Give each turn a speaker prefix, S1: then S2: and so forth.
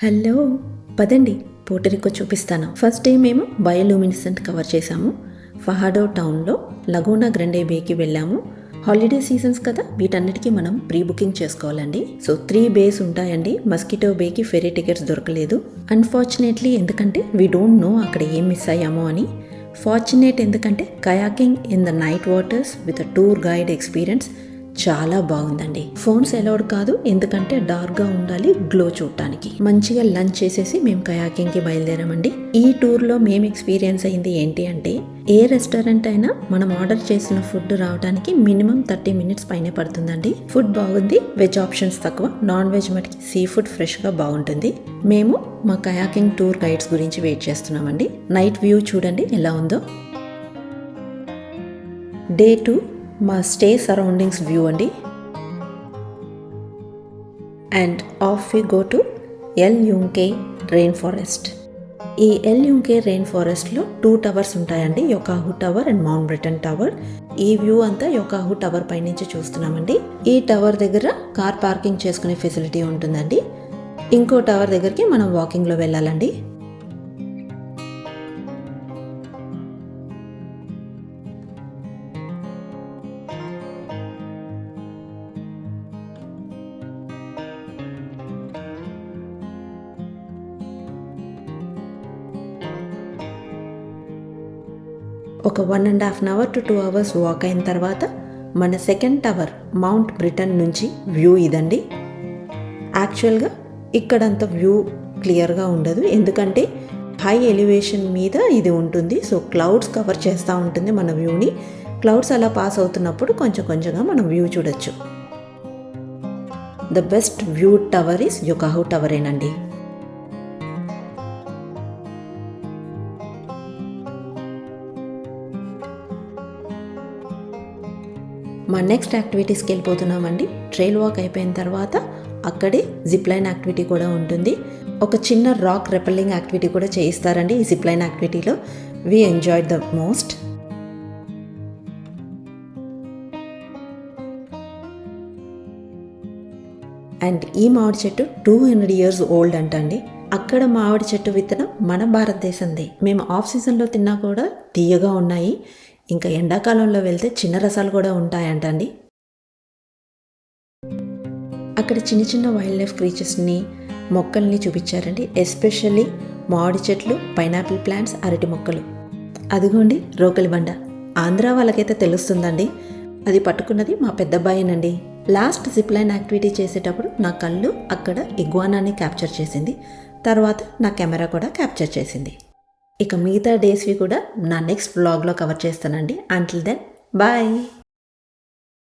S1: Hello, పదండి పోర్టరికో చూపిస్తాను. First day మేము బయోలూమినిసెంట్ కవర్ చేసాము. ఫహాడో టౌన్లో లగూనా గ్రండే బేకి వెళ్ళాము. హాలిడే సీజన్స్ కదా, వీటన్నిటికీ మనం ప్రీ బుకింగ్ చేసుకోవాలండి. సో 3 బేస్ ఉంటాయండి. మస్కిటో బేకి ఫెరీ టికెట్స్ దొరకలేదు అన్ఫార్చునేట్లీ, ఎందుకంటే వీ డోంట్ నో అక్కడ ఏం మిస్ అయ్యామో అని. ఫార్చునేట్ ఎందుకంటే kayaking in the night waters with tour guide experience చాలా బాగుందండి. ఫోన్స్ అలౌడ్ కాదు, ఎందుకంటే డార్క్ గా ఉండాలి గ్లో చూడటానికి. మంచిగా లంచ్ చేసేసి మేము కయాకింగ్ కి బయలుదేరామండి. ఈ టూర్ లో మేము ఎక్స్పీరియన్స్ అయింది ఏంటి అంటే, ఏ రెస్టారెంట్ అయినా మనం ఆర్డర్ చేసిన ఫుడ్ రావడానికి మినిమం 30 minutes పైనే పడుతుందండి. ఫుడ్ బాగుంది, వెజ్ ఆప్షన్స్ తక్కువ, నాన్ వెజ్ మటుకి సీ ఫుడ్ ఫ్రెష్ గా బాగుంటుంది. మేము మా కయాకింగ్ టూర్ గైడ్స్ గురించి వెయిట్ చేస్తున్నామండి. నైట్ వ్యూ చూడండి ఎలా ఉందో. డే 2 మా స్టే సరౌండింగ్స్ వ్యూ అండి. And off we go to El Yunque rainforest. ఈ ఎల్ యూంకే రెయిన్ ఫారెస్ట్లో 2 టవర్స్ ఉంటాయండి, Yokahu tower and Mount Britton tower. ఈ వ్యూ అంతా యొకాహు టవర్ పై నుంచి చూస్తున్నామండి. ఈ టవర్ దగ్గర కార్ పార్కింగ్ చేసుకునే ఫెసిలిటీ ఉంటుందండి. ఇంకో టవర్ దగ్గరికి మనం వాకింగ్లో వెళ్ళాలండి. ఒక 1.5 hours to 2 hours వాక్ అయిన తర్వాత మన సెకండ్ టవర్ మౌంట్ బ్రిటన్ నుంచి వ్యూ ఇదండి. యాక్చువల్గా ఇక్కడంత వ్యూ క్లియర్గా ఉండదు, ఎందుకంటే హై ఎలివేషన్ మీద ఇది ఉంటుంది. సో క్లౌడ్స్ కవర్ చేస్తూ ఉంటుంది మన వ్యూని. క్లౌడ్స్ అలా పాస్ అవుతున్నప్పుడు కొంచెం కొంచెంగా మనం వ్యూ చూడొచ్చు. The best view tower is Yokahu టవరేనండి. మా నెక్స్ట్ యాక్టివిటీస్కి వెళ్ళిపోతున్నామండి. ట్రైల్ వాక్ అయిపోయిన తర్వాత అక్కడే జిప్ లైన్ యాక్టివిటీ కూడా ఉంటుంది. ఒక చిన్న రాక్ రెపెల్లింగ్ యాక్టివిటీ కూడా చేయిస్తారండి ఈ జిప్ లైన్ యాక్టివిటీలో. We enjoyed the most. And ఈ మామిడి చెట్టు 200 years ఓల్డ్ అంటండి. అక్కడ మామిడి చెట్టు విత్తనం మన భారతదేశందే. మేము ఆఫ్ సీజన్లో తిన్నా కూడా తీయగా ఉన్నాయి. ఇంకా ఎండాకాలంలో వెళ్తే చిన్న రసాలు కూడా ఉంటాయంటండి. అక్కడ చిన్న చిన్న వైల్డ్ లైఫ్ క్రీచర్స్ని, మొక్కల్ని చూపించారండి. ఎస్పెషల్లీ మామిడి చెట్లు, పైనాపిల్ ప్లాంట్స్, అరటి మొక్కలు. అదిగోండి రోకలి బండ. ఆంధ్ర వాళ్ళకైతే తెలుస్తుందండి. అది పట్టుకున్నది మా పెద్దబ్బాయినండి. లాస్ట్ జిప్ లైన్ యాక్టివిటీ చేసేటప్పుడు నా కళ్ళు అక్కడ ఇగ్వానాని క్యాప్చర్ చేసింది. తర్వాత నా కెమెరా కూడా క్యాప్చర్ చేసింది. ఇక మిగతా డేస్వి కూడా నా నెక్స్ట్ వ్లాగ్లో కవర్ చేస్తానండి. Until then bye.